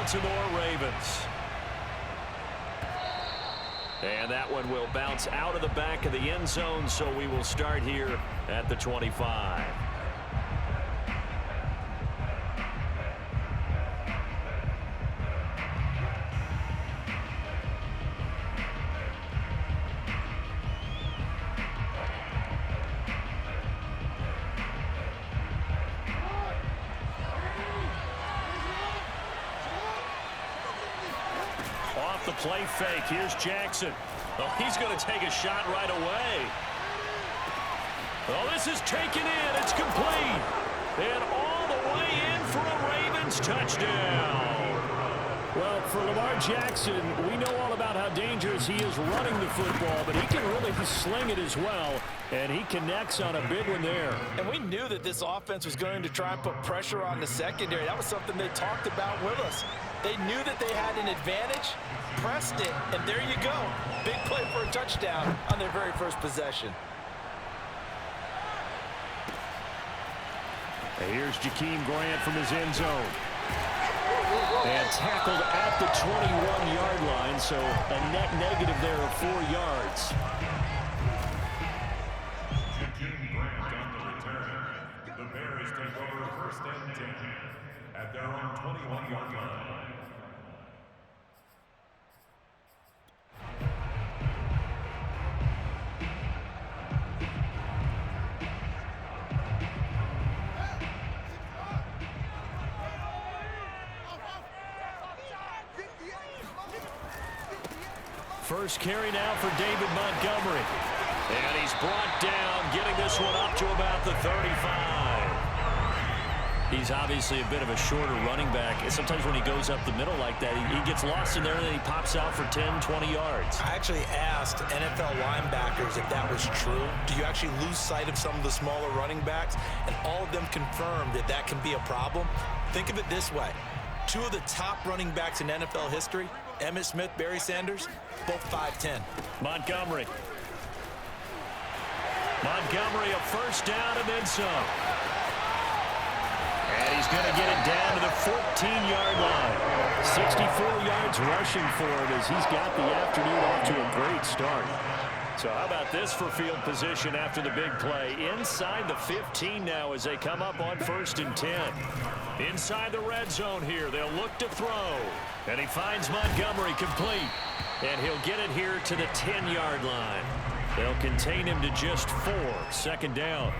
Baltimore Ravens. And that one will bounce out of the back of the end zone, so we will start here at the 25. Off the play fake, here's Jackson. Oh, he's going to take a shot right away. Oh, this is taken in. It's complete. And all the way in for a Ravens touchdown. Well, for Lamar Jackson, we know all about how dangerous he is running the football, but he can really sling it as well, and he connects on a big one there. And we knew that this offense was going to try and put pressure on the secondary. That was something they talked about with us. They knew that they had an advantage, pressed it, and there you go. Big play for a touchdown on their very first possession. And here's Jakeem Grant from his end zone. And tackled at the 21-yard line, so a net negative there of 4 yards. Jakeem Grant on the return. The Bears take over 1st and 10 at their own 21-yard line. First carry now for David Montgomery. And he's brought down, getting this one up to about the 35. He's obviously a bit of a shorter running back. Sometimes when he goes up the middle like that, he gets lost in there and then he pops out for 10, 20 yards. I actually asked NFL linebackers if that was true. Do you actually lose sight of some of the smaller running backs? And all of them confirmed that that can be a problem. Think of it this way. 2 of the top running backs in NFL history, Emmitt Smith, Barry Sanders, both 5'10". Montgomery, a first down and then some. And he's going to get it down to the 14-yard line. 64 yards rushing for him as he's got the afternoon off to a great start. So how about this for field position after the big play? Inside the 15 now as they come up on 1st and 10. Inside the red zone here. They'll look to throw. And he finds Montgomery complete. And he'll get it here to the 10-yard line. They'll contain him to just 4. 2nd down.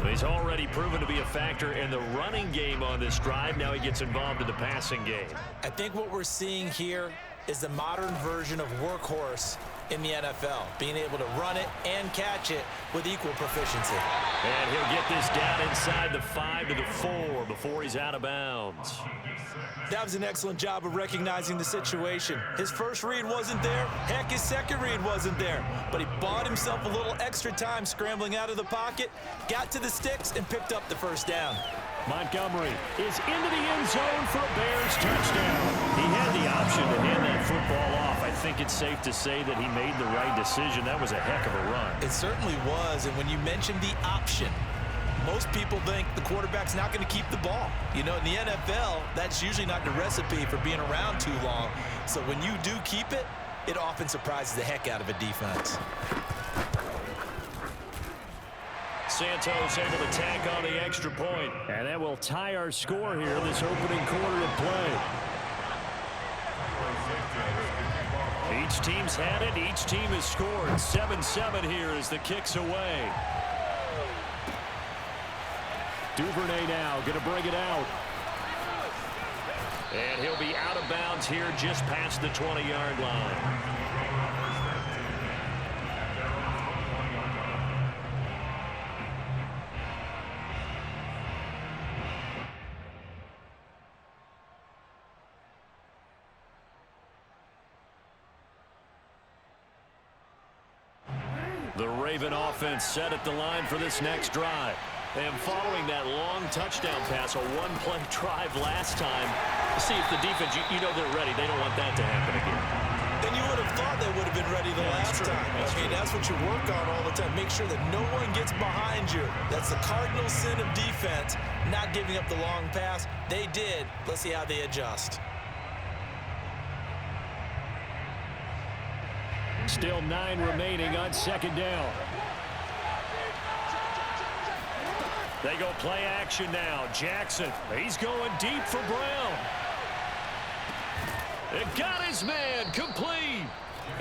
He's already proven to be a factor in the running game on this drive. Now he gets involved in the passing game. I think what we're seeing here is the modern version of workhorse in the NFL, being able to run it and catch it with equal proficiency. And he'll get this down inside the 5 to the 4 before he's out of bounds. That was an excellent job of recognizing the situation. His first read wasn't there. Heck, his second read wasn't there. But he bought himself a little extra time scrambling out of the pocket, got to the sticks, and picked up the first down. Montgomery is into the end zone for a Bears touchdown. He had the option to hand that football off. I think it's safe to say that he made the right decision. That was a heck of a run. It certainly was, and when you mentioned the option, most people think the quarterback's not going to keep the ball. You know, in the NFL, that's usually not the recipe for being around too long. So when you do keep it, it often surprises the heck out of a defense. Santos able to tack on the extra point. And that will tie our score here this opening quarter of play. Each team's had it. Each team has scored. 7-7 here as the kick's away. Duvernay now going to bring it out. And he'll be out of bounds here just past the 20-yard line. The Raven offense set at the line for this next drive. And following that long touchdown pass, a one-play drive last time, see if the defense, you know they're ready. They don't want that to happen again. Then you would have thought they would have been ready the last time. I mean, that's what you work on all the time. Make sure that no one gets behind you. That's the cardinal sin of defense, not giving up the long pass. They did. Let's see how they adjust. Still 9 remaining on second down. They go play action now. Jackson, he's going deep for Brown. It got his man complete.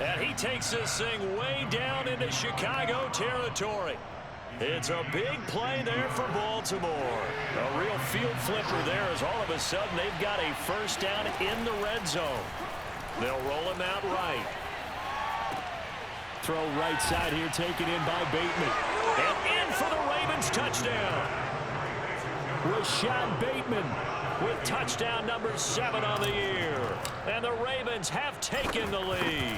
And he takes this thing way down into Chicago territory. It's a big play there for Baltimore. A real field flipper there as all of a sudden they've got a first down in the red zone. They'll roll him out right. Throw right side here taken in by Bateman. And in for the Ravens touchdown. Rashad Bateman with touchdown number 7 on the year. And the Ravens have taken the lead.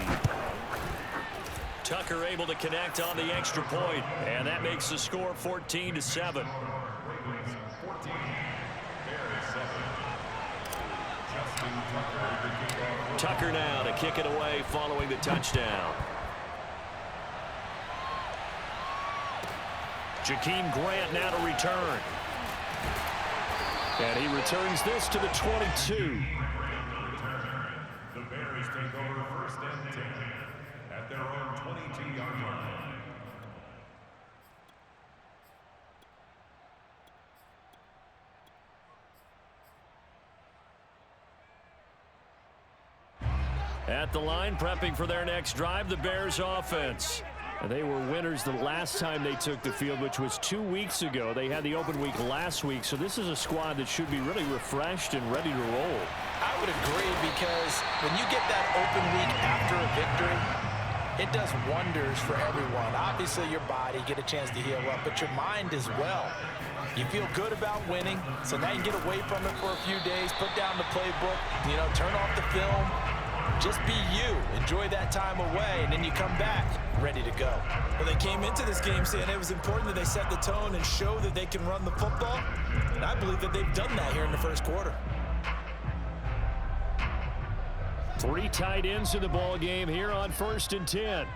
Tucker able to connect on the extra point, and that makes the score 14-7. Tucker now to kick it away following the touchdown. Jakeem Grant now to return. And he returns this to the 22. The Bears take over first and 10 at their own 22-yard line. At the line, prepping for their next drive, the Bears offense. And they were winners the last time they took the field, which was 2 weeks ago. They had the open week last week, so this is a squad that should be really refreshed and ready to roll. I would agree, because when you get that open week after a victory, it does wonders for everyone. Obviously, your body, get a chance to heal up, but your mind as well. You feel good about winning, so now you get away from it for a few days, put down the playbook, turn off the film. Just be you. Enjoy that time away, and then you come back ready to go. Well, they came into this game saying it was important that they set the tone and show that they can run the football. And I believe that they've done that here in the first quarter. 3 tight ends in the ball game here on 1st and 10.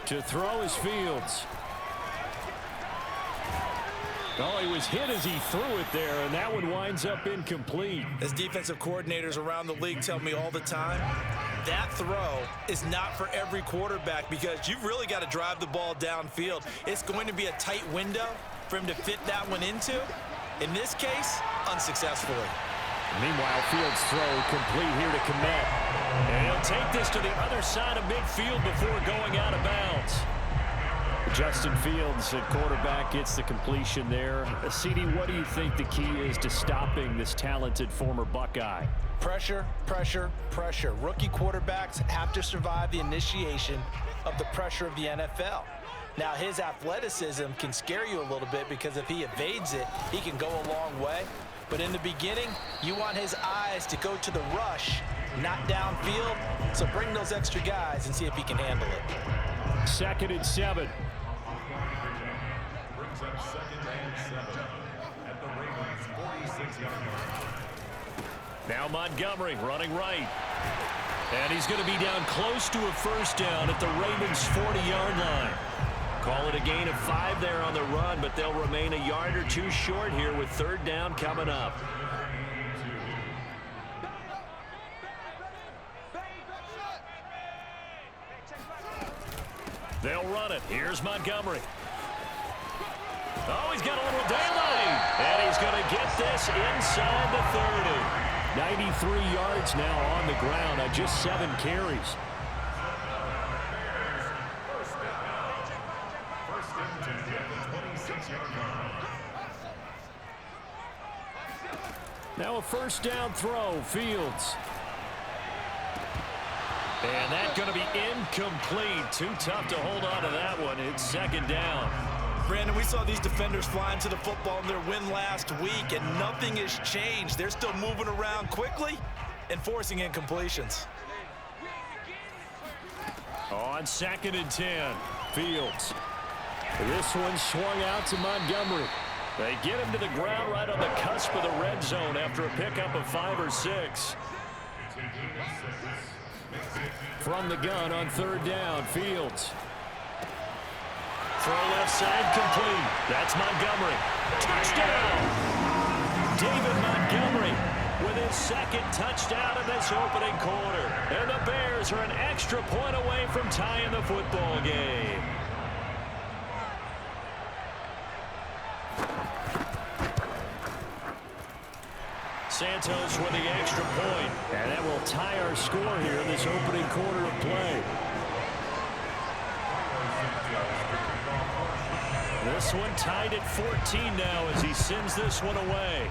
To throw is Fields. Oh, he was hit as he threw it there, and that one winds up incomplete. As defensive coordinators around the league tell me all the time, that throw is not for every quarterback, because you've really got to drive the ball downfield. It's going to be a tight window for him to fit that one into. In this case, unsuccessfully. Meanwhile, Fields' throw complete here to Kmet. And he'll take this to the other side of midfield before going out of bounds. Justin Fields at quarterback gets the completion there. CD, what do you think the key is to stopping this talented former Buckeye? Pressure, pressure, pressure. Rookie quarterbacks have to survive the initiation of the pressure of the NFL. Now, his athleticism can scare you a little bit, because if he evades it, he can go a long way. But in the beginning, you want his eyes to go to the rush, not downfield. So bring those extra guys and see if he can handle it. 2nd and 7. Brings up 2nd and 7 at the Ravens' 46-yard line. Now Montgomery running right. And he's going to be down close to a first down at the Ravens' 40-yard line. Call it a gain of 5 there on the run, but they'll remain a yard or 2 short here with 3rd down coming up. They'll run it. Here's Montgomery. Oh, he's got a little daylight. And he's going to get this inside the 30. 93 yards now on the ground on just 7 carries. Now a first down throw, Fields. And that's going to be incomplete. Too tough to hold on to that one. It's 2nd down. Brandon, we saw these defenders flying to the football in their win last week, and nothing has changed. They're still moving around quickly and forcing incompletions. On 2nd and 10, Fields. This one swung out to Montgomery. They get him to the ground right on the cusp of the red zone after a pickup of 5 or 6. From the gun on 3rd down, Fields. Throw left side complete. That's Montgomery. Touchdown! David Montgomery with his second touchdown in this opening quarter. And the Bears are an extra point away from tying the football game. Santos with the extra point, and that will tie our score here in this opening quarter of play. This one tied at 14 now as he sends this one away.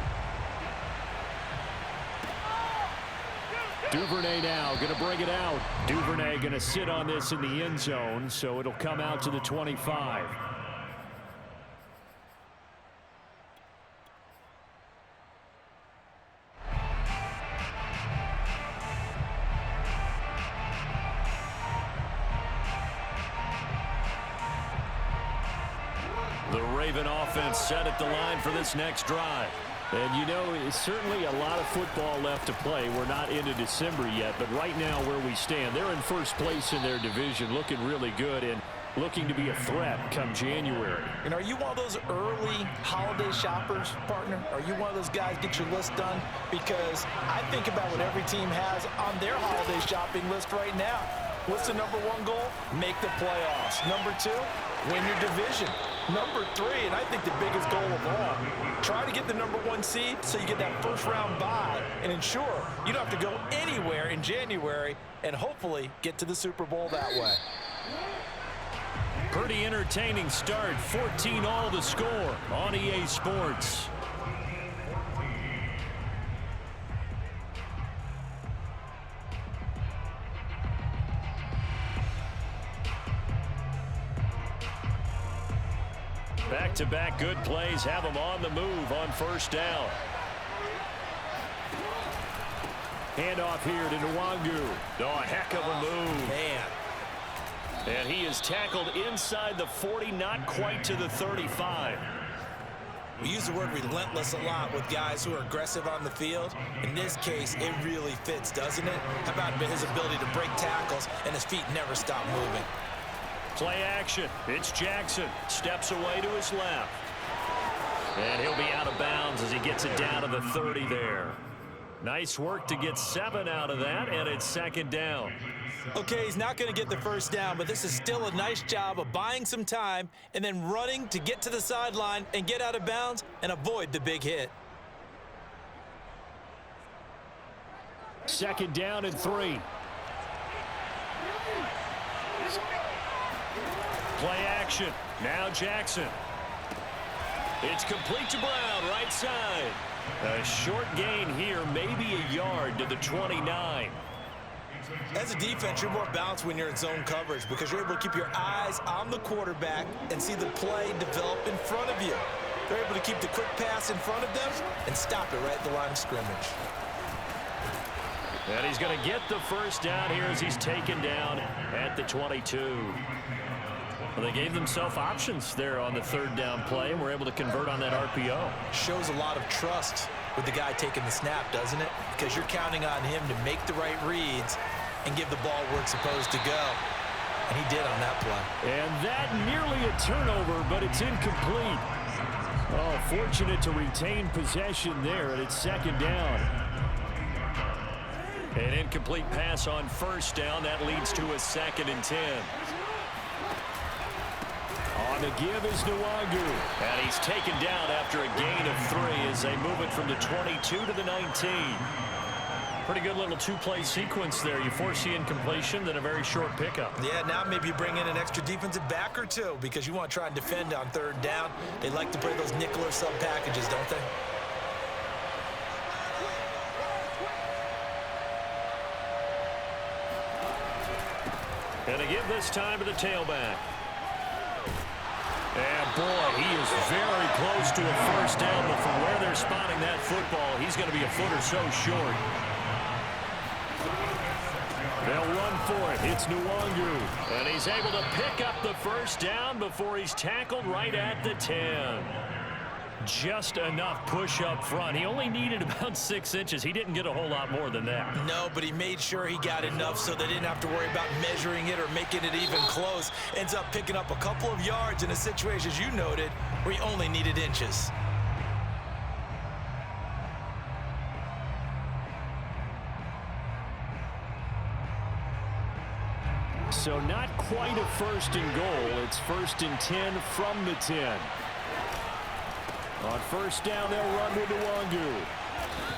Duvernay now going to bring it out. Duvernay going to sit on this in the end zone, so it'll come out to the 25. The Raven offense set at the line for this next drive. And, you know, it's certainly a lot of football left to play. We're not into December yet, but right now where we stand, they're in first place in their division, looking really good and looking to be a threat come January. And are you one of those early holiday shoppers, partner? Are you one of those guys get your list done? Because I think about what every team has on their holiday shopping list right now. What's the number one goal? Make the playoffs. Number two, win your division. Number three, and I think the biggest goal of all, try to get the number one seed so you get that first round bye and ensure you don't have to go anywhere in January and hopefully get to the Super Bowl that way. Pretty entertaining start. 14-all the score on EA Sports. Back-to-back good plays have them on the move on first down. Handoff here to Nwangu. Oh, a heck of a move. Man. And he is tackled inside the 40, not quite to the 35. We use the word relentless a lot with guys who are aggressive on the field. In this case, it really fits, doesn't it? How about his ability to break tackles and his feet never stop moving? Play action. It's Jackson. Steps away to his left. And he'll be out of bounds as he gets it down to the 30 there. Nice work to get 7 out of that, and it's second down. Okay, he's not going to get the first down, but this is still a nice job of buying some time and then running to get to the sideline and get out of bounds and avoid the big hit. Second down and 3. Play action. Now Jackson. It's complete to Brown, right side. A short gain here, maybe a yard to the 29. As a defense, you're more balanced when you're in zone coverage because you're able to keep your eyes on the quarterback and see the play develop in front of you. They're able to keep the quick pass in front of them and stop it right at the line of scrimmage. And he's going to get the first down here as he's taken down at the 22. Well, they gave themselves options there on the third down play and were able to convert on that RPO. Shows a lot of trust with the guy taking the snap, doesn't it? Because you're counting on him to make the right reads and give the ball where it's supposed to go. And he did on that play. And that nearly a turnover, but it's incomplete. Oh, fortunate to retain possession there, and it's second down. An incomplete pass on first down. That leads to a 2nd and 10. On the give is Nwangu. And he's taken down after a gain of 3 as they move it from the 22 to the 19. Pretty good little two-play sequence there. You force the incompletion, then a very short pickup. Yeah, now maybe you bring in an extra defensive back or two because you want to try and defend on third down. They like to play those nickel or sub packages, don't they? And to give this time to the tailback. And boy, he is very close to a first down, but from where they're spotting that football, he's going to be a foot or so short. They'll run for it. It's Nwangu. And he's able to pick up the first down before he's tackled right at the 10. Just enough push up front. He only needed about 6 inches. He didn't get a whole lot more than that. No, but he made sure he got enough so they didn't have to worry about measuring it or making it even close. Ends up picking up a couple of yards in a situation, as you noted, where he only needed inches. So not quite a first and goal. It's 1st and 10 from the 10. On first down, they'll run with Nwangu.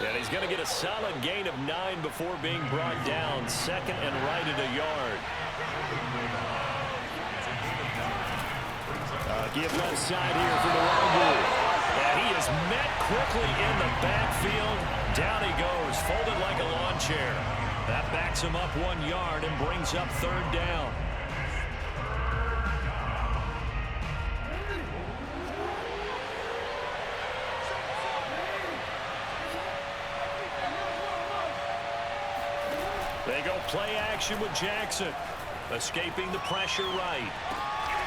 And he's going to get a solid gain of 9 before being brought down. 2nd and right at a yard. Give left side here for Nwangu. And he is met quickly in the backfield. Down he goes, folded like a lawn chair. That backs him up 1 yard and brings up 3rd down. They go play action with Jackson. Escaping the pressure right.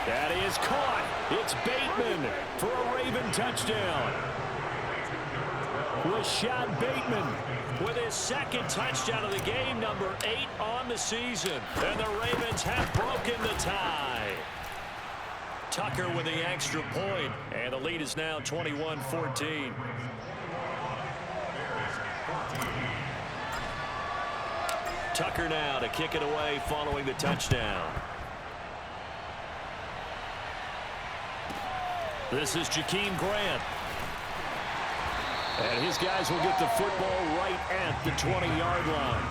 That is caught. It's Bateman for a Raven touchdown. Rashad Bateman with his 2nd touchdown of the game, number 8 on the season. And the Ravens have broken the tie. Tucker with the extra point, and the lead is now 21-14. Tucker now to kick it away following the touchdown. This is Jakeem Grant. And his guys will get the football right at the 20-yard line.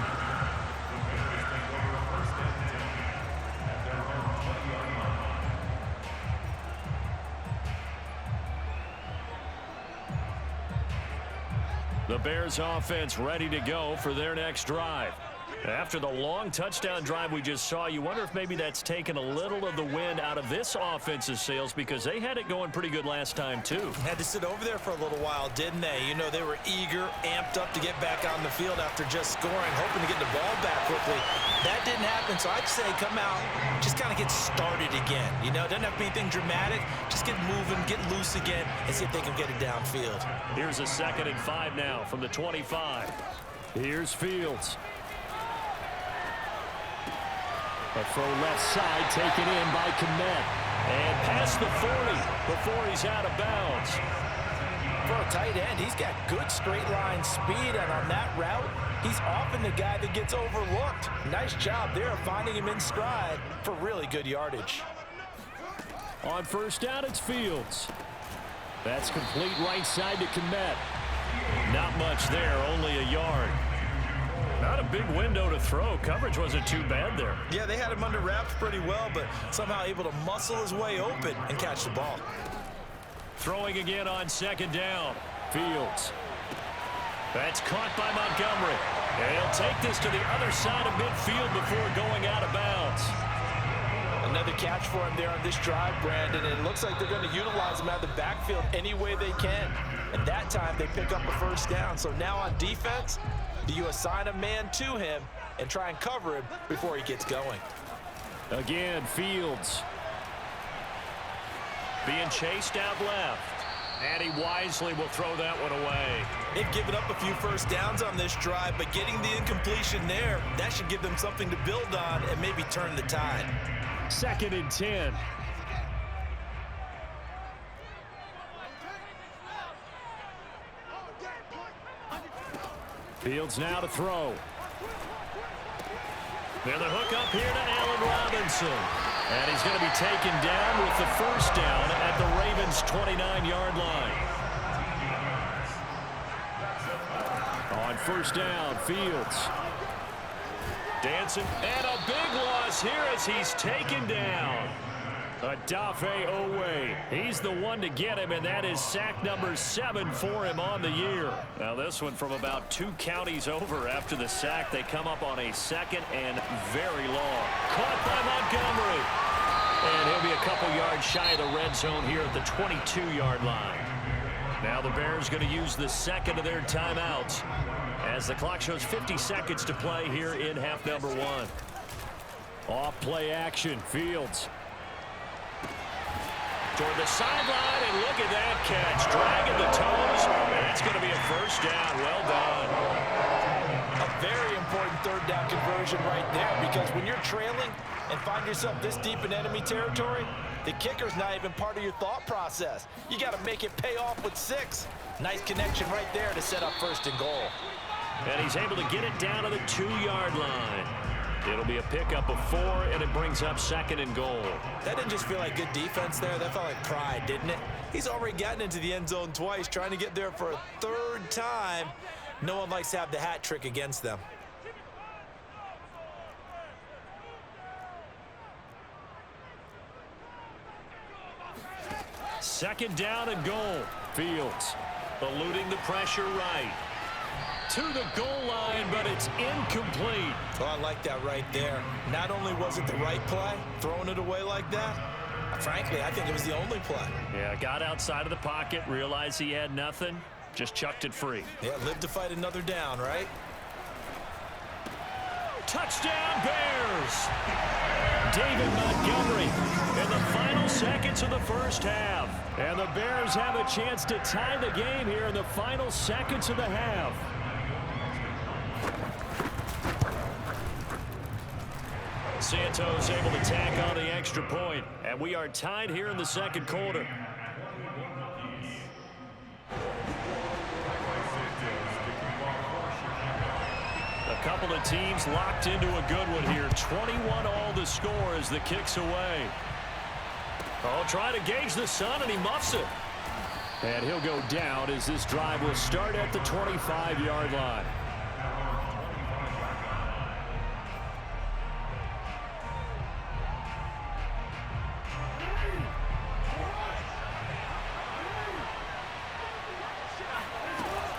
The Bears offense ready to go for their next drive. After the long touchdown drive we just saw, you wonder if maybe that's taken a little of the wind out of this offense's sails, because they had it going pretty good last time too. Had to sit over there for a little while, didn't they? You know, they were eager, amped up to get back on the field after just scoring, hoping to get the ball back quickly. That didn't happen, so I'd say come out, just kind of get started again. You know, it doesn't have to be anything dramatic. Just get moving, get loose again, and see if they can get it downfield. Here's a 2nd and 5 now from the 25. Here's Fields. A throw left side taken in by Kmet. And past the 40 before he's out of bounds. For a tight end, he's got good straight line speed, and on that route, he's often the guy that gets overlooked. Nice job there of finding him in stride for really good yardage. On first down, it's Fields. That's complete right side to Kmet. Not much there, only a yard. Not a big window to throw. Coverage wasn't too bad there. Yeah, they had him under wraps pretty well, but somehow able to muscle his way open and catch the ball. Throwing again on 2nd down. Fields. That's caught by Montgomery. And he'll take this to the other side of midfield before going out of bounds. Another catch for him there on this drive, Brandon, and it looks like they're going to utilize him out of the backfield any way they can. And that time they pick up a first down. So now on defense, do you assign a man to him and try and cover him before he gets going? Again, Fields. Being chased out left. And he wisely will throw that one away. They've given up a few first downs on this drive, but getting the incompletion there, that should give them something to build on and maybe turn the tide. 2nd and 10. Fields now to throw. They're the hook up here to Allen Robinson. And he's going to be taken down with the first down at the Ravens' 29-yard line. On first down, Fields. Dancing, and a big loss here as he's taken down. Odafe Oweh. He's the one to get him, and that is sack number 7 for him on the year. Now this one from about 2 counties over after the sack. They come up on a 2nd and very long. Caught by Montgomery. And he'll be a couple yards shy of the red zone here at the 22-yard line. Now the Bears going to use the 2nd of their timeouts as the clock shows 50 seconds to play here in half number 1. Off play action, Fields. Toward the sideline, and look at that catch. Dragging the toes, and that's going to be a first down. Well done. A very important 3rd down conversion right there, because when you're trailing and find yourself this deep in enemy territory, the kicker's not even part of your thought process. You got to make it pay off with 6. Nice connection right there to set up 1st and goal. And he's able to get it down to the 2-yard line. It'll be a pickup of 4, and it brings up 2nd and goal. That didn't just feel like good defense there. That felt like pride, didn't it? He's already gotten into the end zone twice, trying to get there for a 3rd time. No one likes to have the hat trick against them. Second down and goal. Fields eluding the pressure right. To the goal line, but it's incomplete. Oh, I like that right there. Not only was it the right play, throwing it away like that, frankly, I think it was the only play. Yeah, got outside of the pocket, realized he had nothing, just chucked it free. Yeah, live to fight another down, right? Touchdown, Bears! David Montgomery in the final seconds of the first half. And the Bears have a chance to tie the game here in the final seconds of the half. Santos able to tack on the extra point, and we are tied here in the second quarter. A couple of teams locked into a good one here. 21-all the score as the kick's away. Oh, try to gauge the sun, and he muffs it. And he'll go down as this drive will start at the 25-yard line.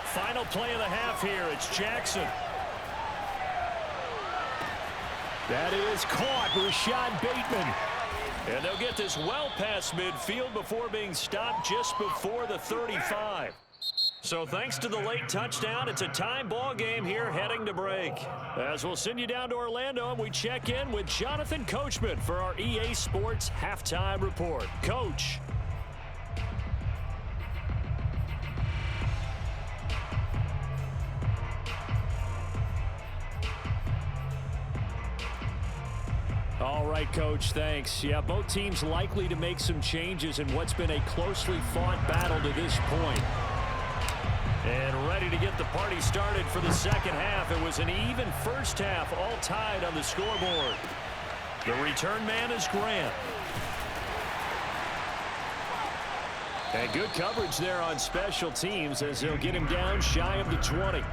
Final play of the half here. It's Jackson. That is caught. Rashad Bateman. And they'll get this well past midfield before being stopped just before the 35. So thanks to the late touchdown, it's a tie ball game here heading to break. As we'll send you down to Orlando, and we check in with Jonathan Coachman for our EA Sports Halftime Report. Coach. All right, Coach, thanks. Yeah, both teams likely to make some changes in what's been a closely fought battle to this point. And ready to get the party started for the second half. It was an even first half, all tied on the scoreboard. The return man is Grant. And good coverage there on special teams as they'll get him down shy of the 20.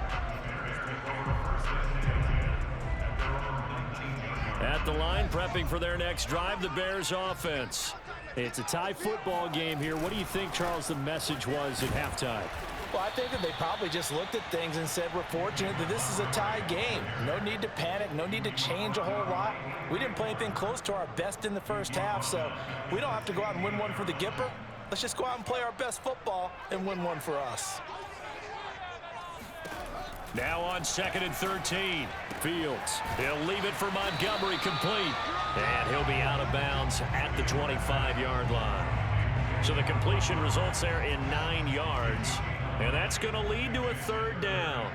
At the line, prepping for their next drive, the Bears offense. It's a tie football game here. What do you think, Charles, the message was at halftime? Well, I think that they probably just looked at things and said, we're fortunate that this is a tie game. No need to panic, no need to change a whole lot. We didn't play anything close to our best in the first half, so we don't have to go out and win one for the Gipper. Let's just go out and play our best football and win one for us. Now on 2nd and 13. Fields. He'll leave it for Montgomery, complete. And he'll be out of bounds at the 25-yard line. So the completion results there in 9 yards. And that's going to lead to a 3rd down.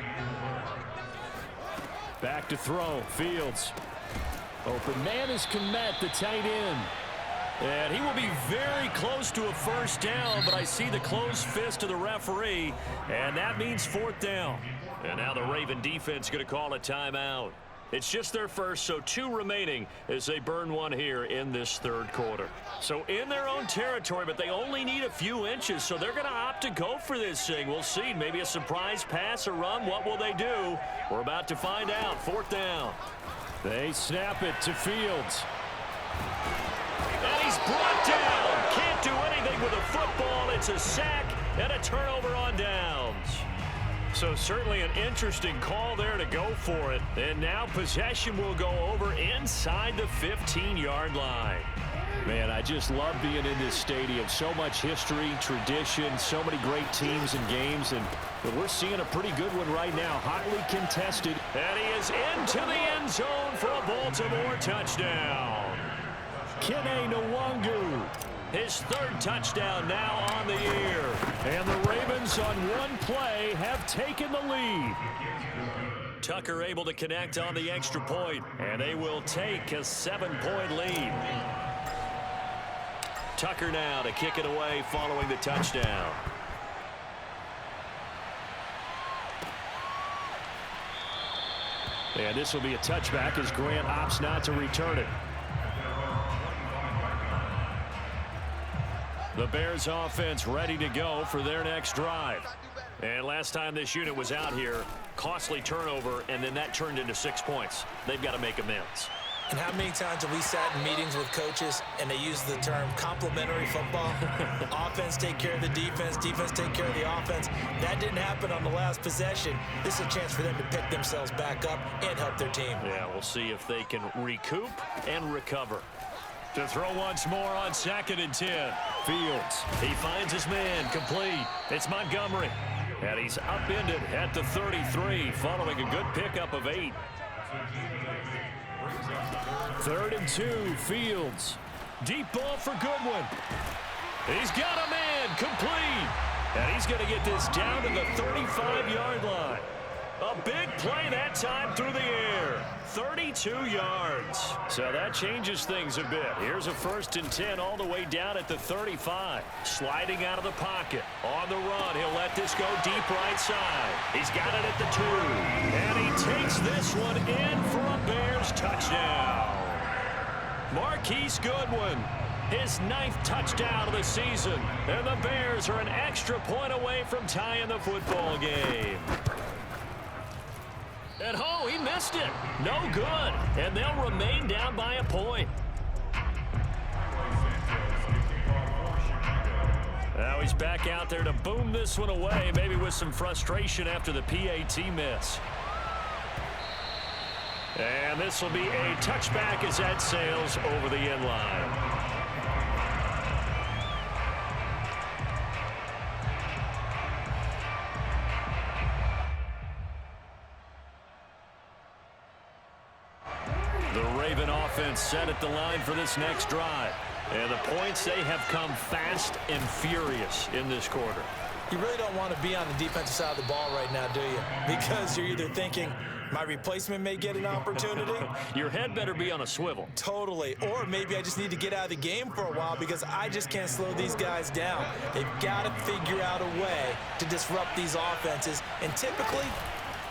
Back to throw. Fields. Open man is Kmet, the tight end. And he will be very close to a 1st down, but I see the closed fist of the referee, and that means 4th down. And now the Raven defense going to call a timeout. It's just their first, so 2 remaining as they burn one here in this 3rd quarter. So in their own territory, but they only need a few inches, so they're going to opt to go for this thing. We'll see. Maybe a surprise pass or run. What will they do? We're about to find out. 4th down. They snap it to Fields. And he's brought down. Can't do anything with a football. It's a sack and a turnover on downs. So certainly an interesting call there to go for it. And now possession will go over inside the 15-yard line. Man, I just love being in this stadium. So much history, tradition, so many great teams and games. And we're seeing a pretty good one right now. Hotly contested. And he is into the end zone for a Baltimore touchdown. Kene Nwangu. His 3rd touchdown now on the year. And the Ravens on one play have taken the lead. Tucker able to connect on the extra point. And they will take a 7-point lead. Tucker now to kick it away following the touchdown. And this will be a touchback as Grant opts not to return it. The Bears offense ready to go for their next drive. And last time this unit was out here, costly turnover, and then that turned into 6 points. They've got to make amends. And how many times have we sat in meetings with coaches and they use the term complementary football? Offense take care of the defense, defense take care of the offense. That didn't happen on the last possession. This is a chance for them to pick themselves back up and help their team. Yeah, we'll see if they can recoup and recover. To throw once more on 2nd and 10. Fields, he finds his man, complete. It's Montgomery. And he's upended at the 33, following a good pickup of 8. 3rd and 2, Fields. Deep ball for Goodwin. He's got a man, complete. And he's going to get this down to the 35-yard line. A big play that time through the air. 32 yards. So that changes things a bit. Here's a 1st and 10 all the way down at the 35. Sliding out of the pocket. On the run, he'll let this go deep right side. He's got it at the 2. And he takes this one in for a Bears touchdown. Marquise Goodwin, his 9th touchdown of the season. And the Bears are an extra point away from tying the football game. And oh, he missed it. No good. And they'll remain down by a point. Now he's back out there to boom this one away, maybe with some frustration after the PAT miss. And this will be a touchback as that sails over the end line. Set at the line for this next drive. And the points, they have come fast and furious in this quarter. You really don't want to be on the defensive side of the ball right now, do you? Because you're either thinking, my replacement may get an opportunity. Your head better be on a swivel. Totally. Or maybe I just need to get out of the game for a while because I just can't slow these guys down. They've got to figure out a way to disrupt these offenses. And typically,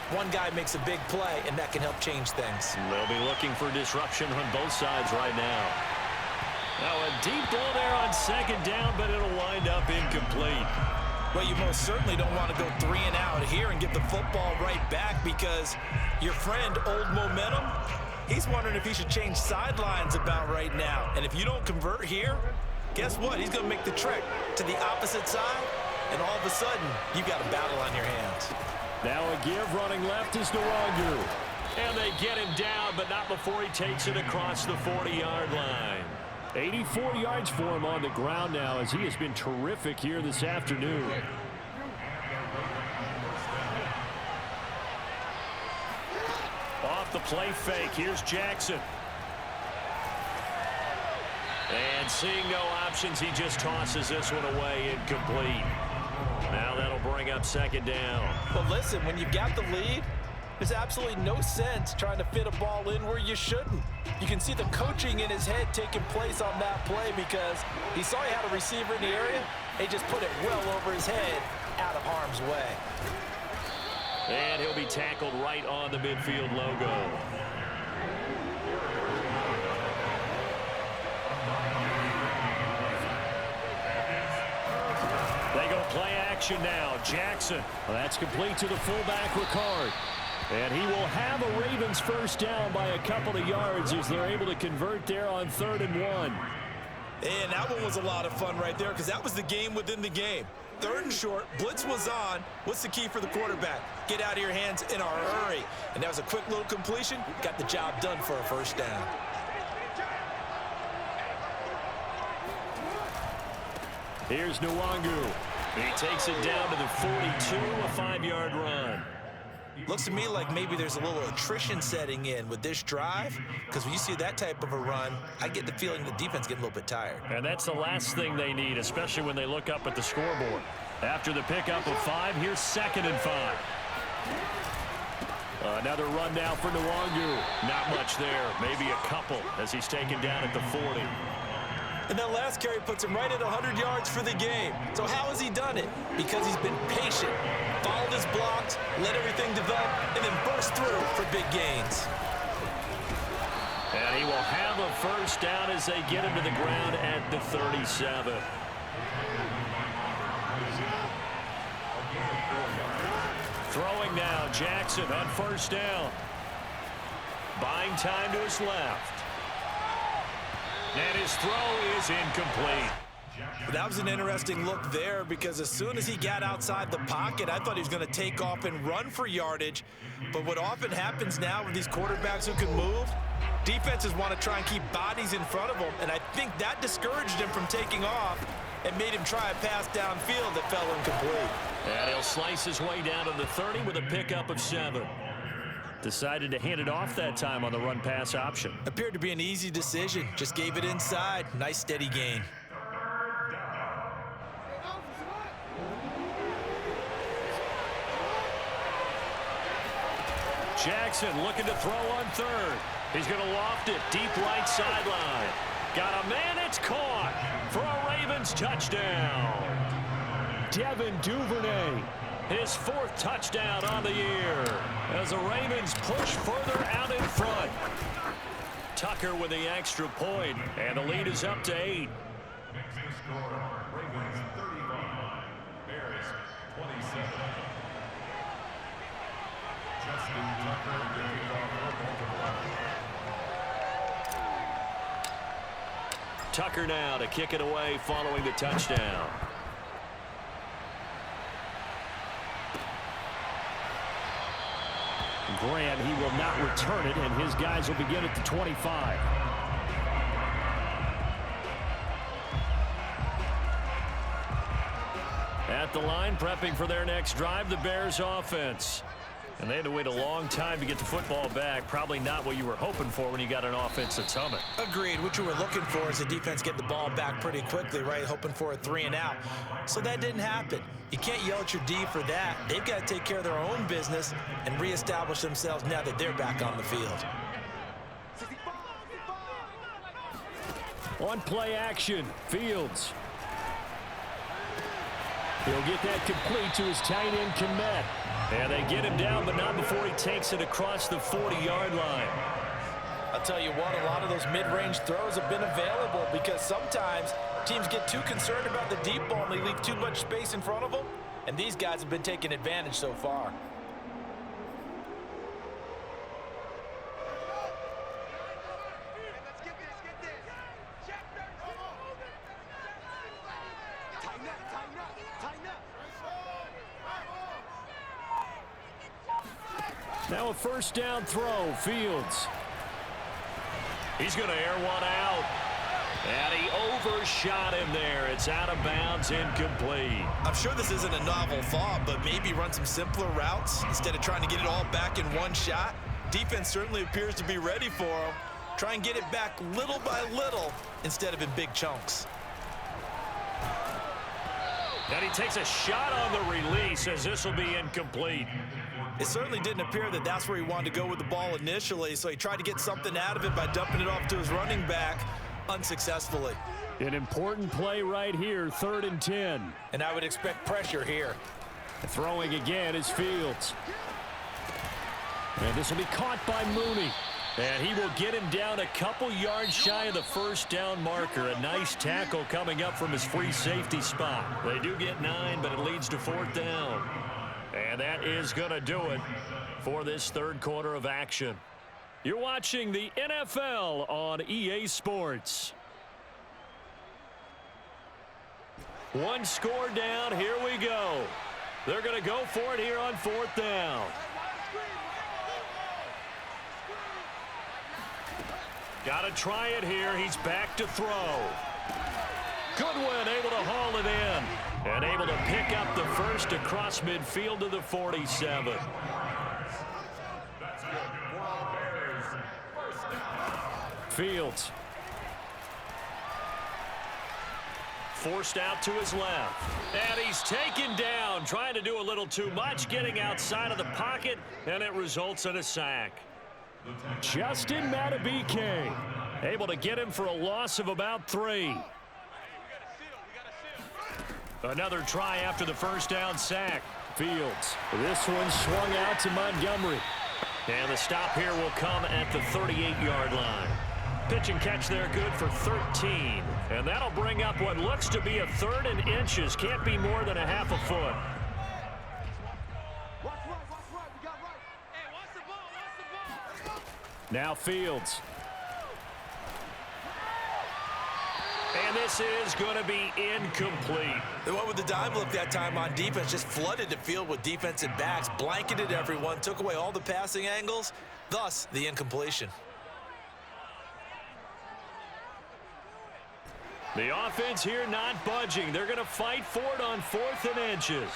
one guy makes a big play, and that can help change things. They'll be looking for disruption on both sides right now. Now a deep ball there on 2nd down, but it'll wind up incomplete. Well, you most certainly don't want to go 3 and out here and get the football right back because your friend, Old Momentum, he's wondering if he should change sidelines about right now. And if you don't convert here, guess what? He's going to make the trek to the opposite side, and all of a sudden, you've got a battle on your hands. Now a give running left is Nwangu. And they get him down, but not before he takes it across the 40-yard line. 84 yards for him on the ground now as he has been terrific here this afternoon. Off the play fake, here's Jackson. And seeing no options, he just tosses this one away incomplete. Now that'll bring up 2nd down. But listen, when you've got the lead, there's absolutely no sense trying to fit a ball in where you shouldn't. You can see the coaching in his head taking place on that play because he saw he had a receiver in the area. He just put it well over his head, out of harm's way. And he'll be tackled right on the midfield logo. They go play action now. Jackson. Well, that's complete to the fullback, Ricard. And he will have a Ravens 1st down by a couple of yards as they're able to convert there on 3rd and 1. And that one was a lot of fun right there because that was the game within the game. 3rd and short, blitz was on. What's the key for the quarterback? Get out of your hands in a hurry. And that was a quick little completion. Got the job done for a 1st down. Here's Nwangu. He takes it down to the 42, a 5-yard run. Looks to me like maybe there's a little attrition setting in with this drive, because when you see that type of a run, I get the feeling the defense getting a little bit tired. And that's the last thing they need, especially when they look up at the scoreboard. After the pickup of 5, here's 2nd and 5. Another run now for Nwangu. Not much there, maybe a couple as he's taken down at the 40. And that last carry puts him right at 100 yards for the game. So how has he done it? Because he's been patient. followed his blocks, let everything develop, and then burst through for big gains. And he will have a first down as they get him to the ground at the 37. Throwing now, Jackson on first down. Buying time to his left. And his throw is incomplete. That was an interesting look there because as soon as he got outside the pocket, I thought he was going to take off and run for yardage. But what often happens now with these quarterbacks who can move, defenses want to try and keep bodies in front of them, and I think that discouraged him from taking off and made him try a pass downfield that fell incomplete. And he'll slice his way down to the 30 with a pickup of 7. Decided to hand it off that time on the run-pass option. Appeared to be an easy decision. Just gave it inside. Nice steady gain. Jackson looking to throw on third. He's going to loft it deep right sideline. Got a man, it's caught for a Ravens touchdown. Devin Duvernay, his 4th touchdown on the year as the Ravens push further out in front. Tucker with the extra point, and the lead is up to 8. Makes the score Ravens 31, Bears 27. Justin Tucker to kick off for Baltimore. Tucker now to kick it away following the touchdown. Grant, he will not return it, and his guys will begin at the 25. At the line, prepping for their next drive, the Bears offense. And they had to wait a long time to get the football back. Probably not what you were hoping for when you got an offense that's humming. Agreed. What you were looking for is the defense get the ball back pretty quickly, right? Hoping for a 3 and out. So that didn't happen. You can't yell at your D for that. They've got to take care of their own business and reestablish themselves now that they're back on the field. On play action, Fields. He'll get that complete to his tight end, Kmet. And they get him down, but not before he takes it across the 40-yard line. I'll tell you what, a lot of those mid-range throws have been available because sometimes teams get too concerned about the deep ball and they leave too much space in front of them. And these guys have been taking advantage so far. Now a first down throw, Fields. He's going to air one out. And he overshot him there. It's out of bounds, incomplete. I'm sure this isn't a novel thought, but maybe run some simpler routes instead of trying to get it all back in one shot. Defense certainly appears to be ready for him. Try and get it back little by little instead of in big chunks. And he takes a shot on the release as this will be incomplete. It certainly didn't appear that that's where he wanted to go with the ball initially, so he tried to get something out of it by dumping it off to his running back unsuccessfully. An important play right here, 3rd and 10. And I would expect pressure here. Throwing again is Fields. And this will be caught by Mooney. And he will get him down a couple yards shy of the first down marker. A nice tackle coming up from his free safety spot. They do get 9, but it leads to 4th down. And that is going to do it for this third quarter of action. You're watching the NFL on EA Sports. One score down. Here we go. They're going to go for it here on 4th down. Got to try it here. He's back to throw. Goodwin able to haul it in. And able to pick up the first across midfield to the 47. Fields. Forced out to his left. And he's taken down, trying to do a little too much, getting outside of the pocket, and it results in a sack. Justin Madubuike able to get him for a loss of about 3. Another try after the first down sack. Fields. This one swung out to Montgomery. And the stop here will come at the 38-yard line. Pitch and catch there good for 13. And that'll bring up what looks to be a 3rd and inches. Can't be more than a half a foot. Now Fields. And this is going to be incomplete. They went with the dime look that time on defense, just flooded the field with defensive backs, blanketed everyone, took away all the passing angles, thus the incompletion. The offense here not budging. They're going to fight for it on 4th and inches.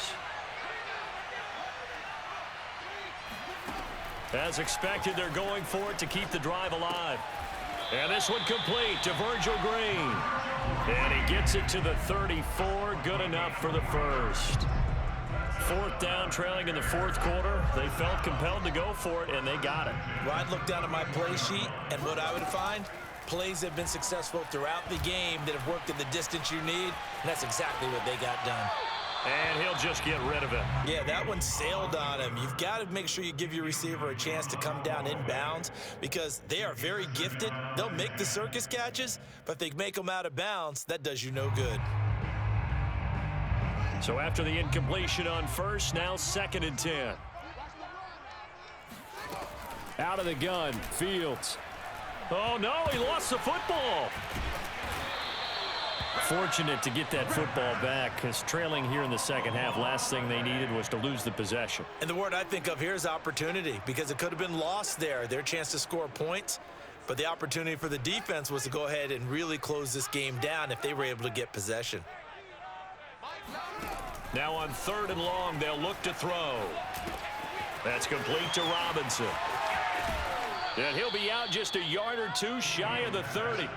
As expected, they're going for it to keep the drive alive. And this one complete to Virgil Green. And he gets it to the 34. Good enough for the first. 4th down, trailing in the 4th quarter. They felt compelled to go for it, and they got it. Well, I'd look down at my play sheet, and what I would find, plays have been successful throughout the game that have worked at the distance you need, and that's exactly what they got done. And he'll just get rid of it. Yeah, that one sailed on him. You've got to make sure you give your receiver a chance to come down inbounds because they are very gifted. They'll make the circus catches, but if they make them out of bounds, that does you no good. So after the incompletion on first, now 2nd and 10. Out of the gun, Fields. Oh, no, he lost the football. Fortunate to get that football back because trailing here in the 2nd half, last thing they needed was to lose the possession. And the word I think of here is opportunity because it could have been lost there, their chance to score points. But the opportunity for the defense was to go ahead and really close this game down if they were able to get possession. Now on 3rd and long, they'll look to throw. That's complete to Robinson. And he'll be out just a yard or two shy of the 30.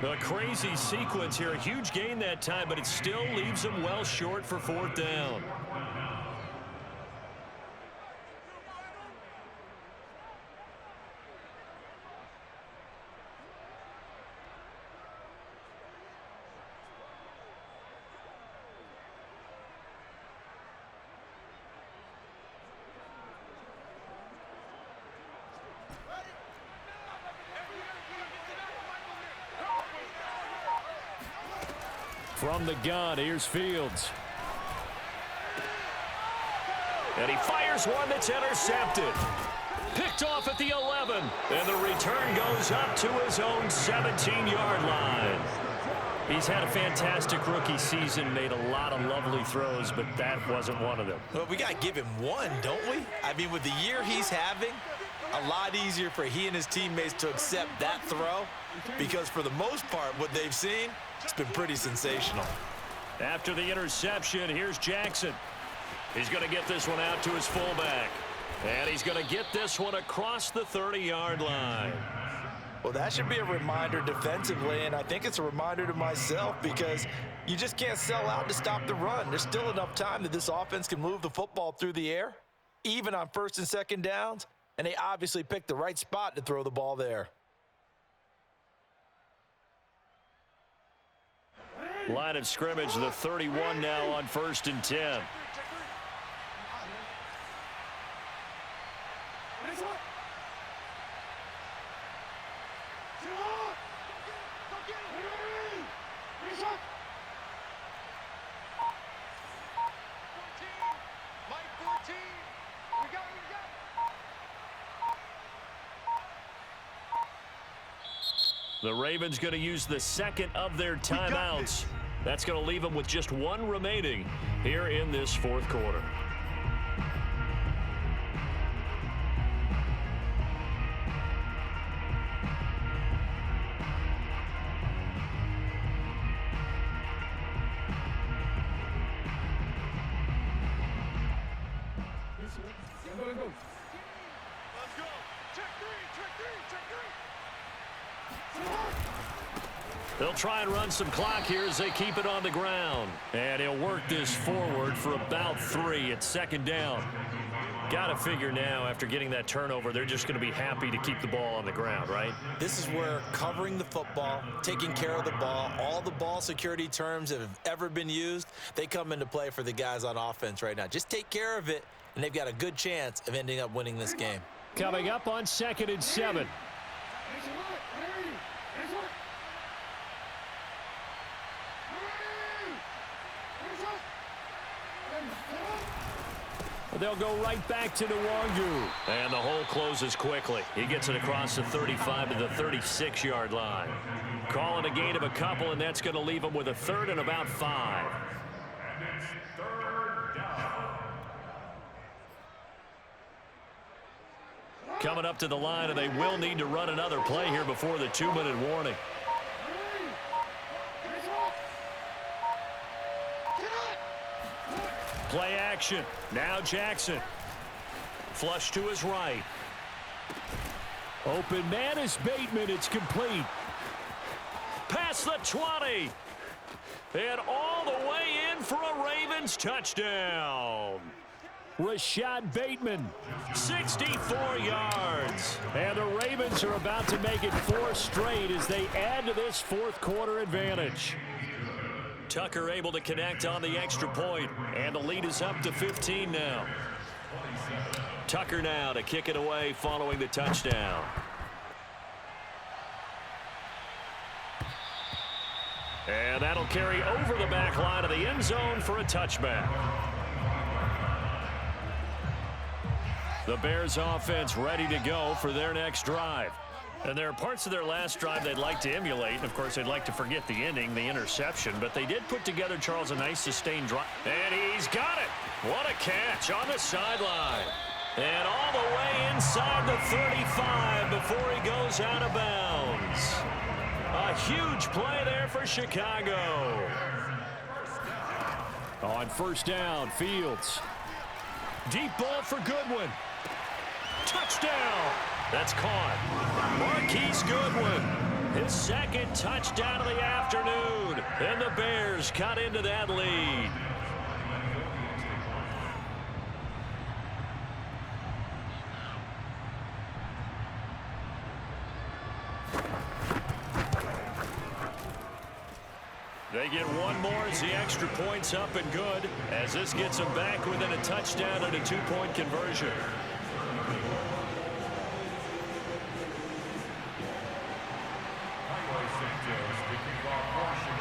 A crazy sequence here. A huge gain that time, but it still leaves them well short for 4th down. From the gun, here's Fields. And he fires one that's intercepted. Picked off at the 11. And the return goes up to his own 17-yard line. He's had a fantastic rookie season, made a lot of lovely throws, but that wasn't one of them. Well, we got to give him one, don't we? I mean, with the year he's having, a lot easier for he and his teammates to accept that throw because for the most part, what they've seen, it's been pretty sensational. After the interception, here's Jackson. He's going to get this one out to his fullback. And he's going to get this one across the 30-yard line. Well, that should be a reminder defensively, and I think it's a reminder to myself because you just can't sell out to stop the run. There's still enough time that this offense can move the football through the air, even on 1st and 2nd downs, and they obviously picked the right spot to throw the ball there. Line of scrimmage, the 31 now on 1st and 10. The Ravens going to use the 2nd of their timeouts. That's going to leave them with just one remaining here in this 4th quarter. They'll try and run some clock here as they keep it on the ground. And he'll work this forward for about 3 at 2nd down. got to figure now, after getting that turnover, they're just going to be happy to keep the ball on the ground, right? This is where covering the football, taking care of the ball, all the ball security terms that have ever been used, they come into play for the guys on offense right now. Just take care of it, and they've got a good chance of ending up winning this game. Coming up on 2nd and 7. They'll go right back to Nwangu. And the hole closes quickly. He gets it across the 35 to the 36-yard line. Calling a gain of a couple, and that's going to leave him with a 3rd and about 5. And it's 3rd down. Coming up to the line, and they will need to run another play here before the 2-minute warning. Play action. Now Jackson. Flush to his right. Open man is Bateman. It's complete. Past the 20. And all the way in for a Ravens touchdown. Rashad Bateman, 64 yards. And the Ravens are about to make it 4 straight as they add to this 4th quarter advantage. Tucker able to connect on the extra point, and the lead is up to 15 now. Tucker now to kick it away following the touchdown. And that'll carry over the back line of the end zone for a touchback. The Bears offense ready to go for their next drive. And there are parts of their last drive they'd like to emulate. And, of course, they'd like to forget the ending, the interception. But they did put together, Charles, a nice sustained drive. And he's got it. What a catch on the sideline. And all the way inside the 35 before he goes out of bounds. A huge play there for Chicago. On 1st down, Fields. Deep ball for Goodwin. Touchdown. That's caught. Marquise Goodwin. His 2nd touchdown of the afternoon. And the Bears cut into that lead. They get one more as the extra point's up and good, as this gets them back within a touchdown and a 2-point conversion.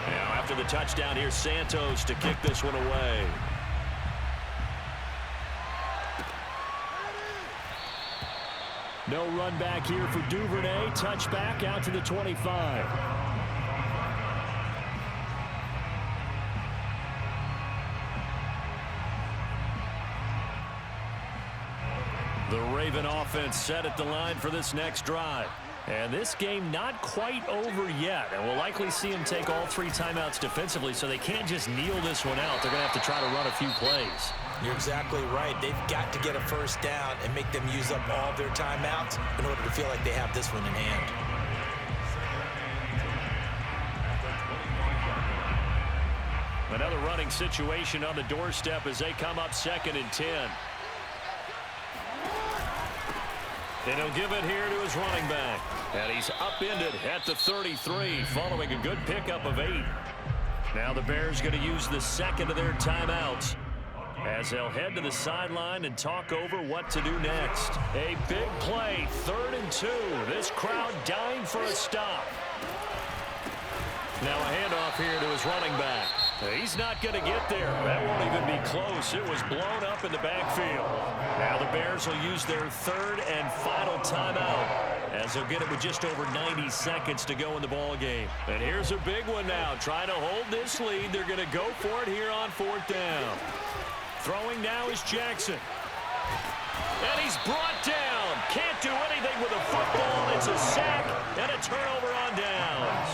Now after the touchdown, here's Santos to kick this one away. No run back here for Duvernay. Touchback out to the 25. The Raven offense set at the line for this next drive. And this game not quite over yet. And we'll likely see them take all 3 timeouts defensively, so they can't just kneel this one out. They're going to have to try to run a few plays. You're exactly right. They've got to get a 1st down and make them use up all of their timeouts in order to feel like they have this one in hand. Another running situation on the doorstep as they come up 2nd and 10. And he'll give it here to his running back. And he's upended at the 33 following a good pickup of 8. Now the Bears going to use the 2nd of their timeouts as they'll head to the sideline and talk over what to do next. A big play, 3rd and 2. This crowd dying for a stop. Now a handoff here to his running back. He's not going to get there. That won't even be close. It was blown up in the backfield. Now the Bears will use their 3rd and final timeout as they'll get it with just over 90 seconds to go in the ball game. And here's a big one now. Trying to hold this lead. They're going to go for it here on 4th down. Throwing now is Jackson. And he's brought down. Can't do anything with a football. It's a sack and a turnover on downs.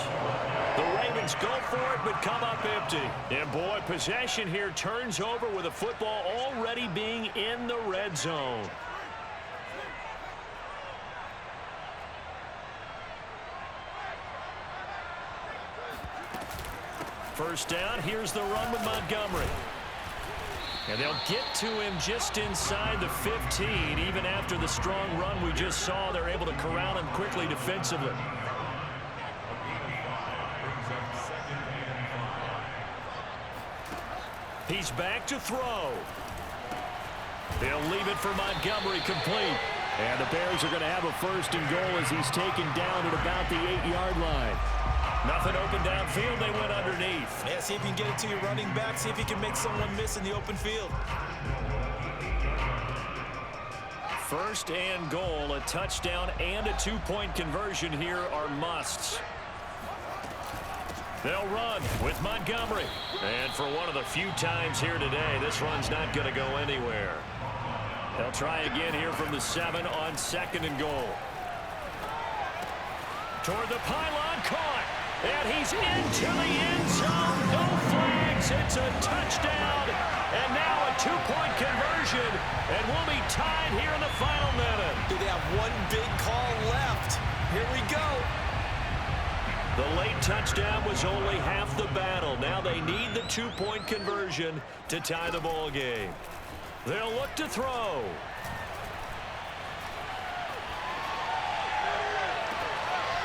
The Ravens go for it, but come up empty. And, boy, possession here turns over with a football already being in the red zone. First down, here's the run with Montgomery. And they'll get to him just inside the 15. Even after the strong run we just saw, they're able to corral him quickly defensively. He's back to throw. They'll leave it for Montgomery complete. And the Bears are going to have a 1st and goal as he's taken down at about the 8-yard line. Nothing open downfield. They went underneath. Yeah, see if you can get it to your running back. See if you can make someone miss in the open field. 1st and goal. A touchdown and a 2-point conversion here are musts. They'll run with Montgomery. And for one of the few times here today, this run's not going to go anywhere. They'll try again here from the 7 on 2nd and goal. Toward the pylon, caught. And he's into the end zone. No flags. It's a touchdown. And now a 2-point conversion. And we'll be tied here in the final minute. Do they have one big call left? Here we go. The late touchdown was only half the battle. Now they need the 2-point conversion to tie the ball game. They'll look to throw.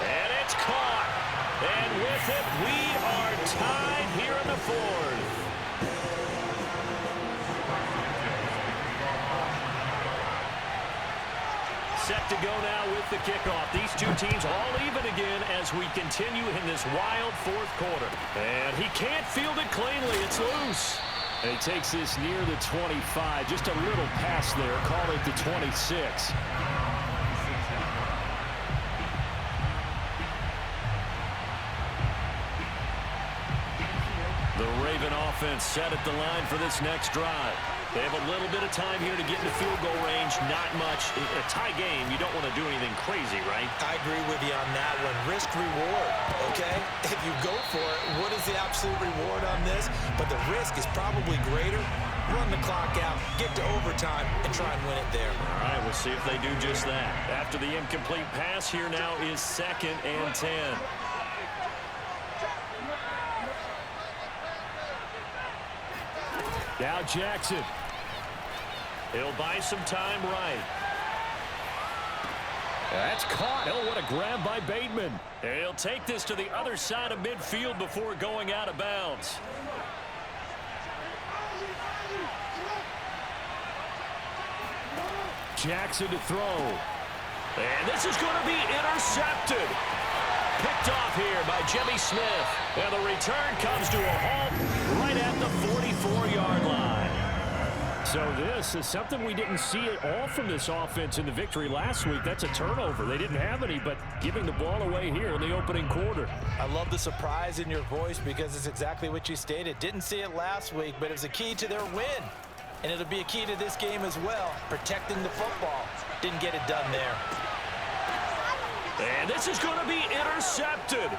And it's caught. And with it, we are tied here in the 4th. Set to go now with the kickoff. These two teams all even again as we continue in this wild 4th quarter. And he can't field it cleanly. It's loose. And he takes this near the 25. Just a little pass there. Call it the 26. The Raven offense set at the line for this next drive. They have a little bit of time here to get into field goal range. Not much. In a tie game, you don't want to do anything crazy, right? I agree with you on that one. Risk reward, okay? If you go for it, what is the absolute reward on this? But the risk is probably greater. Run the clock out, get to overtime, and try and win it there. All right, we'll see if they do just that. After the incomplete pass, here now is 2nd and 10. Now Jackson. He'll buy some time right. That's caught. Oh, what a grab by Bateman. He'll take this to the other side of midfield before going out of bounds. Jackson to throw. And this is going to be intercepted. Picked off here by Jimmy Smith. And the return comes to a halt right at the 44-yard line. So this is something we didn't see at all from this offense in the victory last week. That's a turnover. They didn't have any, but giving the ball away here in the opening quarter. I love the surprise in your voice because it's exactly what you stated. Didn't see it last week, but it was a key to their win. And it'll be a key to this game as well, protecting the football. Didn't get it done there. And this is going to be intercepted.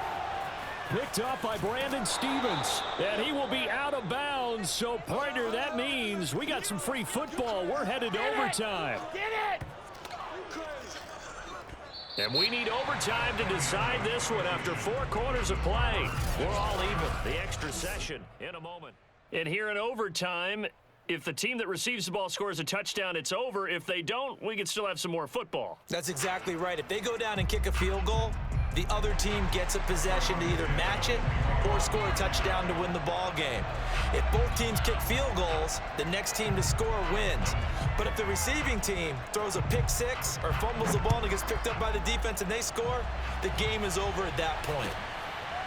Picked up by Brandon Stevens. And he will be out of bounds. So, partner, that means we got some free football. We're headed to overtime. Get it! And we need overtime to decide this one after 4 quarters of play. We're all even. The extra session in a moment. And here in overtime, if the team that receives the ball scores a touchdown, it's over. If they don't, we can still have some more football. That's exactly right. If they go down and kick a field goal, the other team gets a possession to either match it or score a touchdown to win the ball game. If both teams kick field goals, the next team to score wins. But if the receiving team throws a pick six or fumbles the ball and it gets picked up by the defense and they score, the game is over at that point.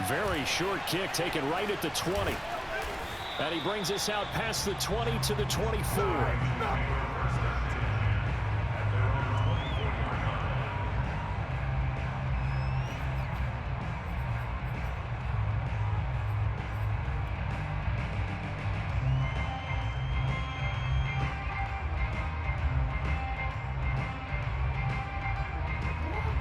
Very short kick taken right at the 20. And he brings us out past the 20 to the 24.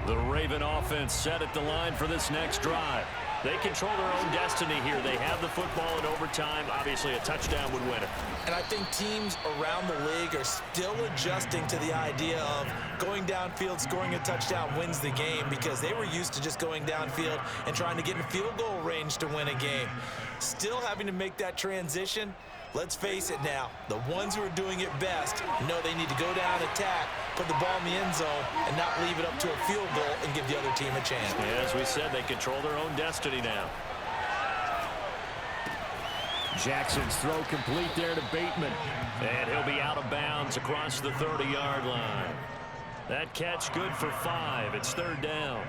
The Raven offense set at the line for this next drive. They control their own destiny here. They have the football in overtime. Obviously, a touchdown would win it. And I think teams around the league are still adjusting to the idea of going downfield, scoring a touchdown wins the game because they were used to just going downfield and trying to get in field goal range to win a game. Still having to make that transition, Let's face it now, the ones who are doing it best know they need to go down, attack, put the ball in the end zone, and not leave it up to a field goal and give the other team a chance. Yeah, as we said, they control their own destiny now. Jackson's throw complete there to Bateman. And he'll be out of bounds across the 30-yard line. That catch good for 5. It's 3rd down.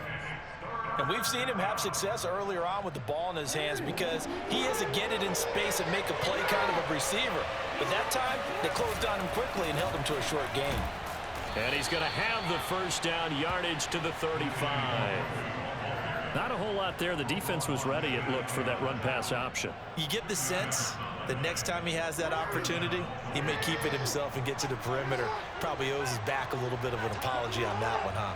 And we've seen him have success earlier on with the ball in his hands because he is a get it in space and make a play kind of a receiver. But that time, they closed on him quickly and held him to a short gain. And he's going to have the 1st down, yardage to the 35. Not a whole lot there. The defense was ready, it looked, for that run-pass option. You get the sense that next time he has that opportunity, he may keep it himself and get to the perimeter. Probably owes his back a little bit of an apology on that one, huh?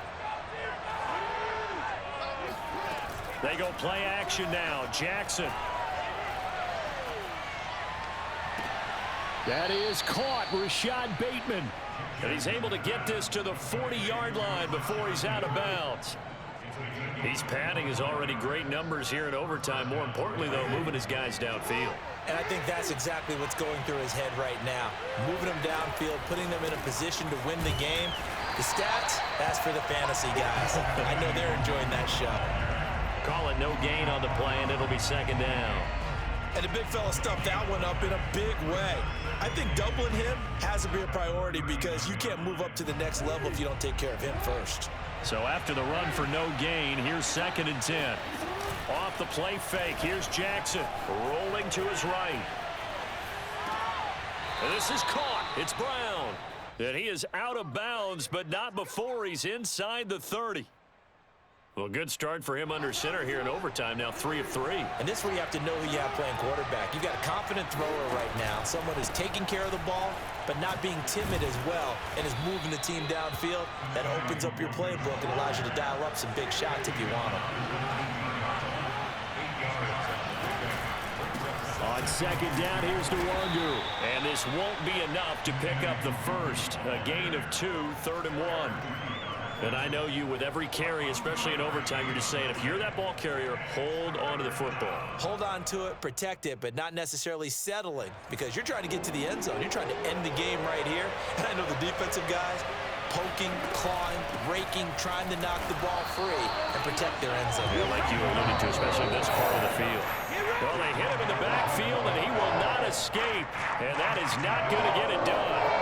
They go play action now. Jackson. That is caught. Rashad Bateman. And he's able to get this to the 40-yard line before he's out of bounds. He's padding his already great numbers here in overtime. More importantly, though, moving his guys downfield. And I think that's exactly what's going through his head right now. Moving them downfield, putting them in a position to win the game. The stats, that's for the fantasy guys. I know they're enjoying that show. Call it no gain on the play, and it'll be 2nd down. And the big fella stuffed that one up in a big way. I think doubling him has to be a priority because you can't move up to the next level if you don't take care of him first. So after the run for no gain, here's 2nd and 10. Off the play fake, here's Jackson rolling to his right. And this is caught. It's Brown. And he is out of bounds, but not before he's inside the 30. Well, good start for him under center here in overtime. Now 3 of 3. And this is where you have to know who you have playing quarterback. You've got a confident thrower right now, someone who's taking care of the ball, but not being timid as well, and is moving the team downfield. That opens up your playbook and allows you to dial up some big shots if you want them. On 2nd down, here's Nwangu. And this won't be enough to pick up the 1st. A gain of 2, 3rd and 1. And I know you, with every carry, especially in overtime, you're just saying, if you're that ball carrier, hold on to the football. Hold on to it, protect it, but not necessarily settling because you're trying to get to the end zone. You're trying to end the game right here. And I know the defensive guys poking, clawing, raking, trying to knock the ball free and protect their end zone. Yeah, like you alluded to, especially this part of the field. Well, they hit him in the backfield, and he will not escape. And that is not going to get it done.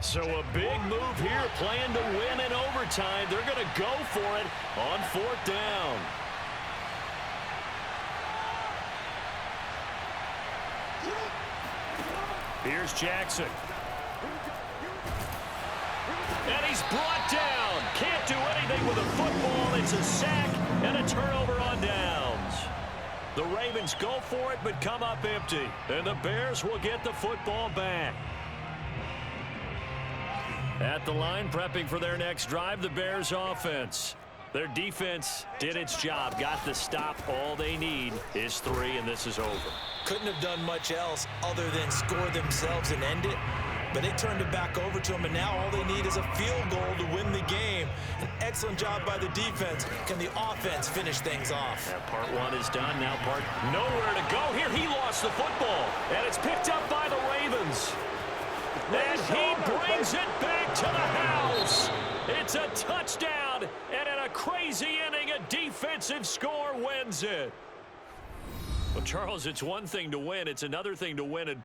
So a big move here, playing to win in overtime. They're going to go for it on 4th down. Here's Jackson. And he's brought down. Can't do anything with a football. It's a sack and a turnover on downs. The Ravens go for it but come up empty. And the Bears will get the football back. At the line, prepping for their next drive, the Bears offense. Their defense did its job, got the stop. All they need is 3, and this is over. Couldn't have done much else other than score themselves and end it. But they turned it back over to them, and now all they need is a field goal to win the game. An excellent job by the defense. Can the offense finish things off? Yeah, part 1 is done. Now part nowhere to go. Here he lost the football, and it's picked up by the Ravens. And he brings it back to the house. It's a touchdown, and in a crazy inning, a defensive score wins it. Well, Charles, it's one thing to win. It's another thing to win it